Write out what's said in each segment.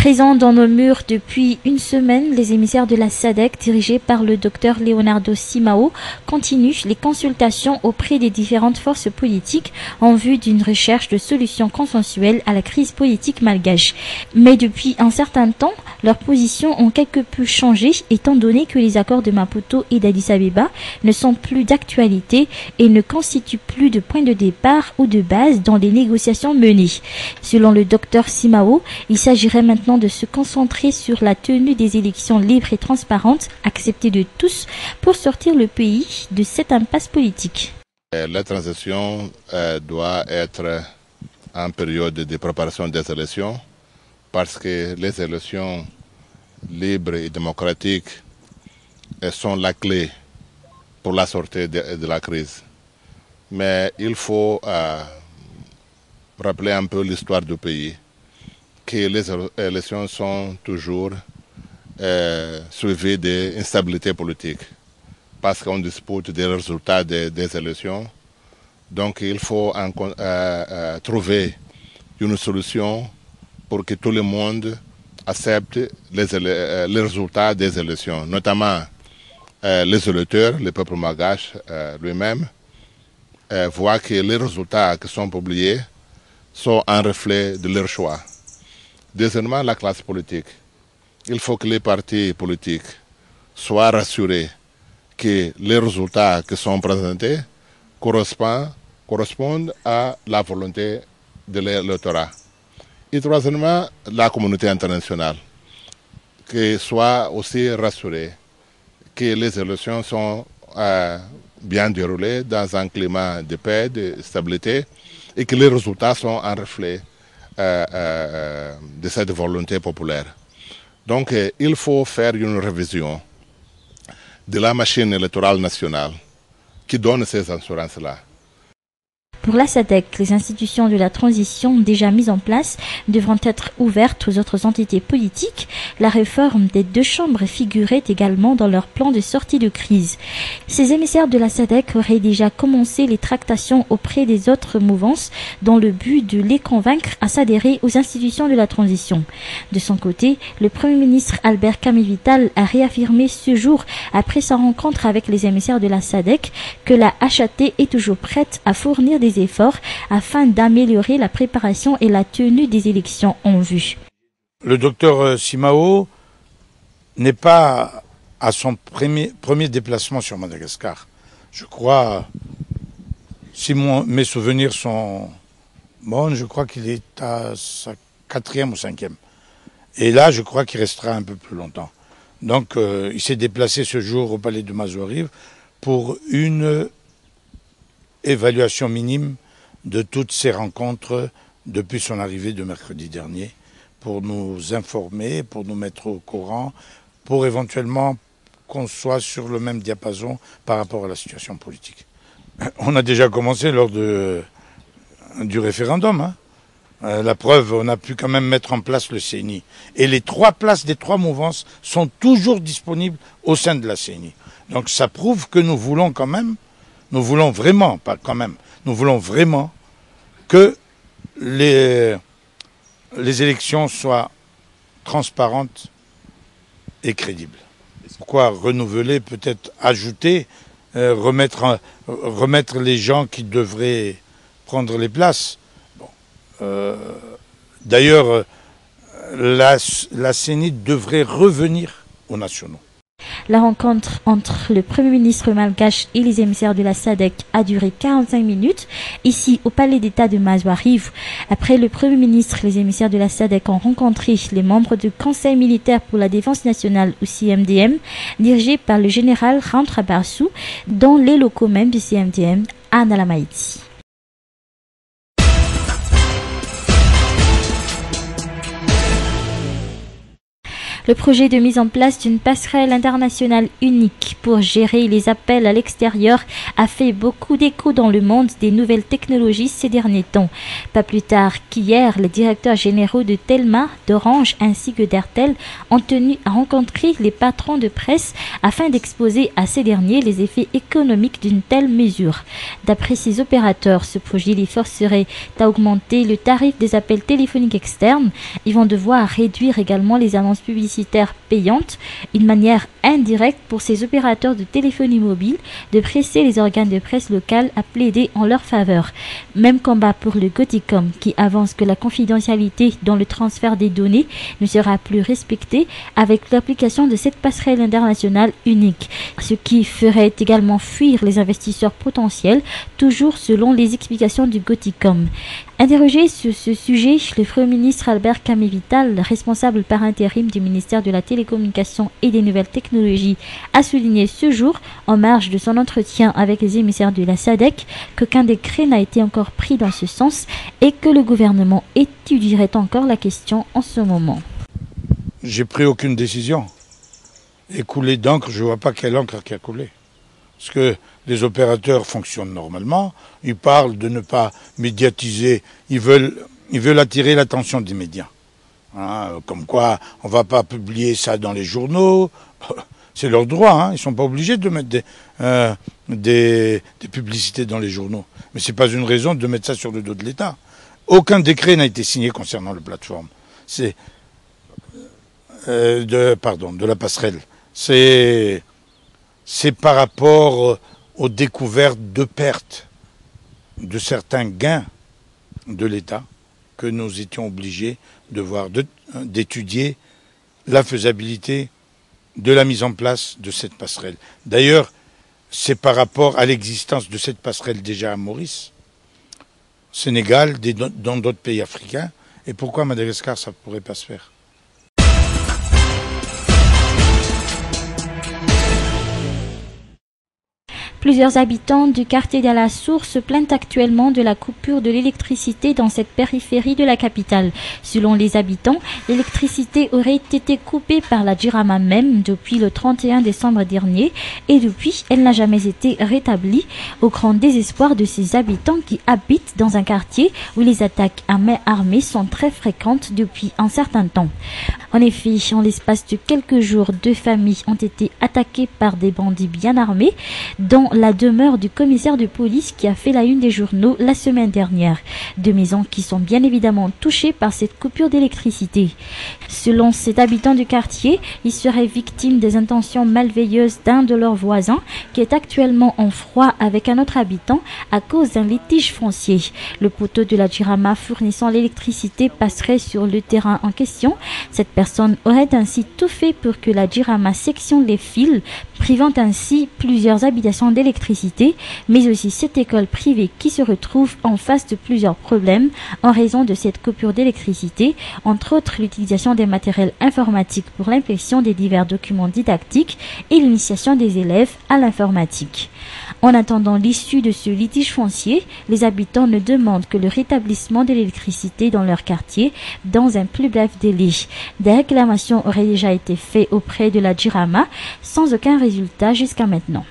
Présents dans nos murs depuis une semaine, les émissaires de la SADC, dirigés par le Dr Leonardo Simao, continuent les consultations auprès des différentes forces politiques en vue d'une recherche de solutions consensuelles à la crise politique malgache. Mais depuis un certain temps, leurs positions ont quelque peu changé, étant donné que les accords de Maputo et d'Addis Abeba ne sont plus d'actualité et ne constituent plus de point de départ ou de base dans les négociations menées. Selon le Dr Simao, il s'agirait maintenant de se concentrer sur la tenue des élections libres et transparentes, acceptées de tous, pour sortir le pays de cette impasse politique. La transition doit être en période de préparation des élections, parce que les élections libres et démocratiques sont la clé pour la sortie de la crise. Mais il faut rappeler un peu l'histoire du pays, que les élections sont toujours suivies d'instabilité politique, parce qu'on dispute des résultats des élections. Donc il faut trouver une solution pour que tout le monde accepte les résultats des élections, notamment les électeurs, le peuple malgache lui-même, voient que les résultats qui sont publiés sont un reflet de leur choix. Deuxièmement, la classe politique. Il faut que les partis politiques soient rassurés que les résultats qui sont présentés correspondent à la volonté de l'électorat. Et troisièmement, la communauté internationale, qui soit aussi rassurée que les élections sont bien déroulées dans un climat de paix, de stabilité, et que les résultats sont un reflet de cette volonté populaire. Donc il faut faire une révision de la machine électorale nationale qui donne ces assurances-là. Pour la SADC, les institutions de la transition déjà mises en place devront être ouvertes aux autres entités politiques. La réforme des deux chambres figurait également dans leur plan de sortie de crise. Ces émissaires de la SADC auraient déjà commencé les tractations auprès des autres mouvances dans le but de les convaincre à s'adhérer aux institutions de la transition. De son côté, le Premier ministre Albert Kami-Vital a réaffirmé ce jour, après sa rencontre avec les émissaires de la SADC, que la HAT est toujours prête à fournir des efforts afin d'améliorer la préparation et la tenue des élections en vue. Le docteur Simao n'est pas à son premier déplacement sur Madagascar. Je crois, si mes souvenirs sont bons, je crois qu'il est à sa 4e ou 5e. Et là, je crois qu'il restera un peu plus longtemps. Donc, il s'est déplacé ce jour au palais de Mazoarive pour une évaluation minime de toutes ces rencontres depuis son arrivée de mercredi dernier, pour nous informer, pour nous mettre au courant, pour éventuellement qu'on soit sur le même diapason par rapport à la situation politique. On a déjà commencé lors du référendum. La preuve, on a pu quand même mettre en place le CNI. Et les 3 places des 3 mouvances sont toujours disponibles au sein de la CNI. Donc ça prouve que nous voulons quand même, nous voulons vraiment, pas quand même, nous voulons vraiment que les élections soient transparentes et crédibles. Pourquoi renouveler, peut-être ajouter, remettre les gens qui devraient prendre les places. Bon. D'ailleurs, la CENI devrait revenir aux nationaux. La rencontre entre le Premier ministre malgache et les émissaires de la SADC a duré 45 minutes, ici au Palais d'État de Mazoarive. Après le Premier ministre, les émissaires de la SADC ont rencontré les membres du Conseil militaire pour la défense nationale, ou CMDM, dirigé par le général Rantrabarsou, dans les locaux même du CMDM à Nalamaïti. Le projet de mise en place d'une passerelle internationale unique pour gérer les appels à l'extérieur a fait beaucoup d'écho dans le monde des nouvelles technologies ces derniers temps. Pas plus tard qu'hier, les directeurs généraux de Telma, d'Orange ainsi que d'Airtel ont tenu à rencontrer les patrons de presse afin d'exposer à ces derniers les effets économiques d'une telle mesure. D'après ces opérateurs, ce projet les forcerait à augmenter le tarif des appels téléphoniques externes. Ils vont devoir réduire également les annonces publicitaires payantes, une manière indirecte pour ces opérateurs de téléphonie mobile de presser les organes de presse locales à plaider en leur faveur. Même combat pour le Goticom qui avance que la confidentialité dans le transfert des données ne sera plus respectée avec l'application de cette passerelle internationale unique, ce qui ferait également fuir les investisseurs potentiels, toujours selon les explications du Goticom. Interrogé sur ce sujet, le Premier ministre Albert Kamé-Vital, responsable par intérim du ministère de la Télécommunication et des Nouvelles Technologies, a souligné ce jour, en marge de son entretien avec les émissaires de la SADC, qu'aucun décret n'a été encore pris dans ce sens et que le gouvernement étudierait encore la question en ce moment. J'ai pris aucune décision. Et couler d'encre, je ne vois pas quelle encre qui a coulé. Parce que les opérateurs fonctionnent normalement, ils parlent de ne pas médiatiser, ils veulent attirer l'attention des médias. Hein, comme quoi, on ne va pas publier ça dans les journaux, c'est leur droit, hein, ils ne sont pas obligés de mettre des publicités dans les journaux. Mais ce n'est pas une raison de mettre ça sur le dos de l'État. Aucun décret n'a été signé concernant la plateforme. C'est de la passerelle. C'est par rapport aux découvertes de pertes de certains gains de l'État que nous étions obligés d'étudier la faisabilité de la mise en place de cette passerelle. D'ailleurs, c'est par rapport à l'existence de cette passerelle déjà à Maurice, Sénégal, dans d'autres pays africains. Et pourquoi à Madagascar, ça ne pourrait pas se faire ? Plusieurs habitants du quartier d'Alasour se plaignent actuellement de la coupure de l'électricité dans cette périphérie de la capitale. Selon les habitants, l'électricité aurait été coupée par la Jirama même depuis le 31 décembre dernier et depuis, elle n'a jamais été rétablie, au grand désespoir de ces habitants qui habitent dans un quartier où les attaques à main armée sont très fréquentes depuis un certain temps. En effet, en l'espace de quelques jours, 2 familles ont été attaquées par des bandits bien armés, dont la demeure du commissaire de police qui a fait la une des journaux la semaine dernière. 2 maisons qui sont bien évidemment touchées par cette coupure d'électricité. Selon cet habitant du quartier, il serait victime des intentions malveilleuses d'un de leurs voisins qui est actuellement en froid avec un autre habitant à cause d'un litige foncier. Le poteau de la Jirama fournissant l'électricité passerait sur le terrain en question. Cette personne aurait ainsi tout fait pour que la Jirama sectionne les fils, privant ainsi plusieurs habitations d'électricité, mais aussi cette école privée qui se retrouve en face de plusieurs problèmes en raison de cette coupure d'électricité, entre autres l'utilisation des matériels informatiques pour l'impression des divers documents didactiques et l'initiation des élèves à l'informatique. En attendant l'issue de ce litige foncier, les habitants ne demandent que le rétablissement de l'électricité dans leur quartier dans un plus bref délai. Des réclamations auraient déjà été faites auprès de la Jirama sans aucun résultat jusqu'à maintenant.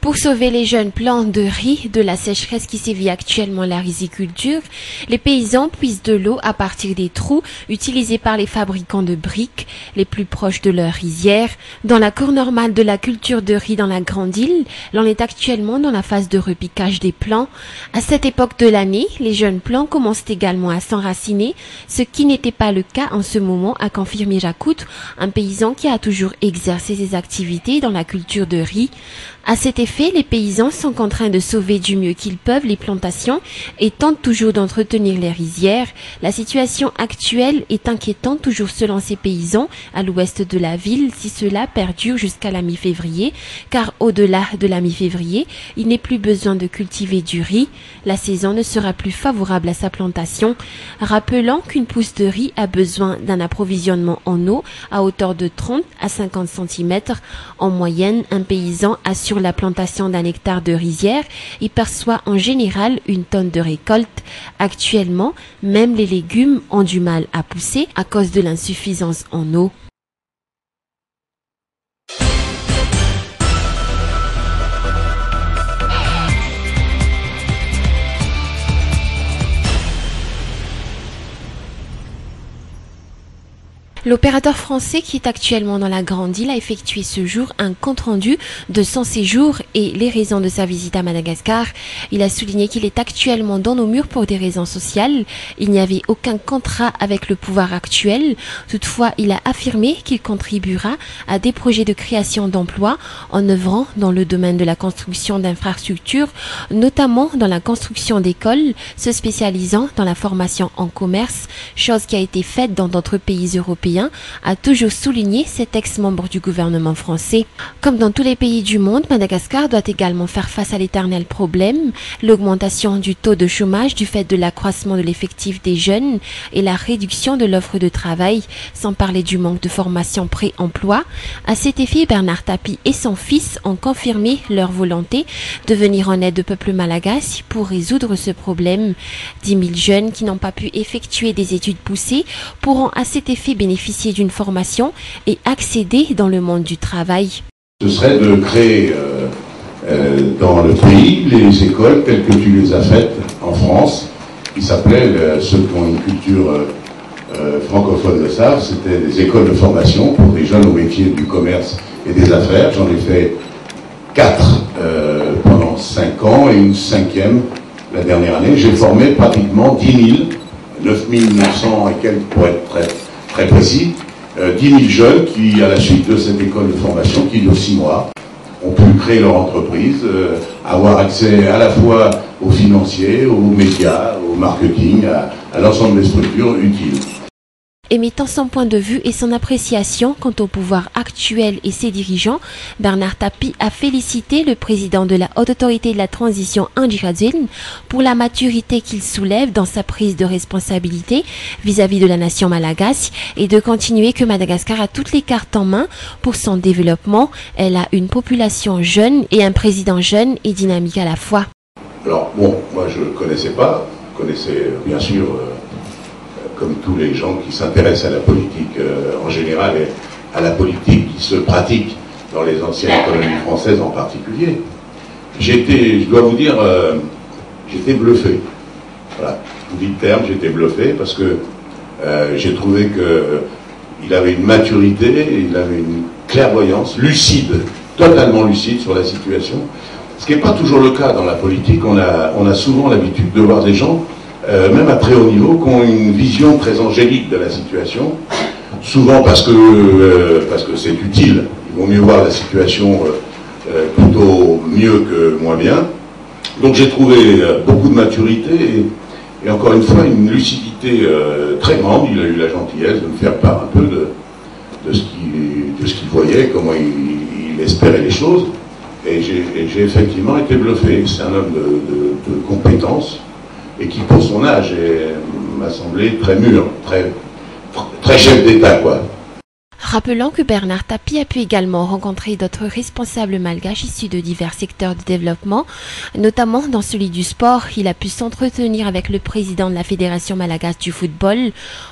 Pour sauver les jeunes plants de riz de la sécheresse qui sévit actuellement la riziculture, les paysans puisent de l'eau à partir des trous utilisés par les fabricants de briques les plus proches de leur rizière. Dans la cour normale de la culture de riz dans la Grande Île, l'on est actuellement dans la phase de repiquage des plants. À cette époque de l'année, les jeunes plants commencent également à s'enraciner, ce qui n'était pas le cas en ce moment, a confirmé Jacout, un paysan qui a toujours exercé ses activités dans la culture de riz. À cet effet, les paysans sont contraints de sauver du mieux qu'ils peuvent les plantations et tentent toujours d'entretenir les rizières. La situation actuelle est inquiétante toujours selon ces paysans à l'ouest de la ville si cela perdure jusqu'à la mi-février, car au-delà de la mi-février, il n'est plus besoin de cultiver du riz. La saison ne sera plus favorable à sa plantation. Rappelant qu'une pousse de riz a besoin d'un approvisionnement en eau à hauteur de 30 à 50 cm. En moyenne, un paysan assure sur la plantation d'un hectare de rizière et perçoit en général une tonne de récolte. Actuellement, même les légumes ont du mal à pousser à cause de l'insuffisance en eau. L'opérateur français qui est actuellement dans la Grande Île a effectué ce jour un compte-rendu de son séjour et les raisons de sa visite à Madagascar. Il a souligné qu'il est actuellement dans nos murs pour des raisons sociales. Il n'y avait aucun contrat avec le pouvoir actuel. Toutefois, il a affirmé qu'il contribuera à des projets de création d'emplois en œuvrant dans le domaine de la construction d'infrastructures, notamment dans la construction d'écoles, se spécialisant dans la formation en commerce, chose qui a été faite dans d'autres pays européens, a toujours souligné cet ex-membre du gouvernement français. Comme dans tous les pays du monde, Madagascar doit également faire face à l'éternel problème, l'augmentation du taux de chômage du fait de l'accroissement de l'effectif des jeunes et la réduction de l'offre de travail, sans parler du manque de formation pré-emploi. À cet effet, Bernard Tapie et son fils ont confirmé leur volonté de venir en aide au peuple malagasy pour résoudre ce problème. 10 000 jeunes qui n'ont pas pu effectuer des études poussées pourront à cet effet bénéficier d'une formation et accéder dans le monde du travail. Ce serait de créer dans le pays les écoles telles que tu les as faites en France, qui s'appelaient, ceux qui ont une culture francophone le savent, c'était des écoles de formation pour des jeunes au métier du commerce et des affaires. J'en ai fait 4 pendant 5 ans et une 5e la dernière année. J'ai formé pratiquement 10 000, 9 900 et quelques pour être très précis, 10 000 jeunes qui, à la suite de cette école de formation, qui dure 6 mois, ont pu créer leur entreprise, avoir accès à la fois aux financiers, aux médias, au marketing, à l'ensemble des structures utiles. Émettant son point de vue et son appréciation quant au pouvoir actuel et ses dirigeants, Bernard Tapie a félicité le président de la Haute Autorité de la Transition Andry Rajoelina pour la maturité qu'il soulève dans sa prise de responsabilité vis-à-vis de la nation malagasy et de continuer que Madagascar a toutes les cartes en main pour son développement. Elle a une population jeune et un président jeune et dynamique à la fois. Alors bon, moi je ne connaissais pas, je connaissais bien sûr comme tous les gens qui s'intéressent à la politique en général et à la politique qui se pratique dans les anciennes colonies françaises en particulier. Je dois vous dire, j'étais bluffé. Voilà, je vous dis le terme, j'étais bluffé parce que j'ai trouvé qu'il avait une maturité, il avait une clairvoyance lucide, totalement lucide sur la situation. Ce qui n'est pas toujours le cas dans la politique. On a souvent l'habitude de voir des gens même à très haut niveau, qui ont une vision très angélique de la situation, souvent parce que c'est utile. Il vaut mieux voir la situation plutôt mieux que moins bien. Donc j'ai trouvé beaucoup de maturité et encore une fois une lucidité très grande. Il a eu la gentillesse de me faire part un peu de ce qu'il voyait, comment il espérait les choses. Et j'ai effectivement été bluffé. C'est un homme de compétences, et qui, pour son âge, m'a semblé très mûr, très chef d'État, quoi. Rappelons que Bernard Tapie a pu également rencontrer d'autres responsables malgaches issus de divers secteurs de développement, notamment dans celui du sport. Il a pu s'entretenir avec le président de la Fédération malagasy du football,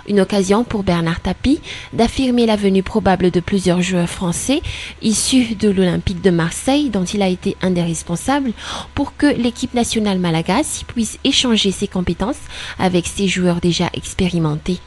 une occasion pour Bernard Tapie d'affirmer la venue probable de plusieurs joueurs français issus de l'Olympique de Marseille, dont il a été un des responsables, pour que l'équipe nationale malagasy puisse échanger ses compétences avec ses joueurs déjà expérimentés.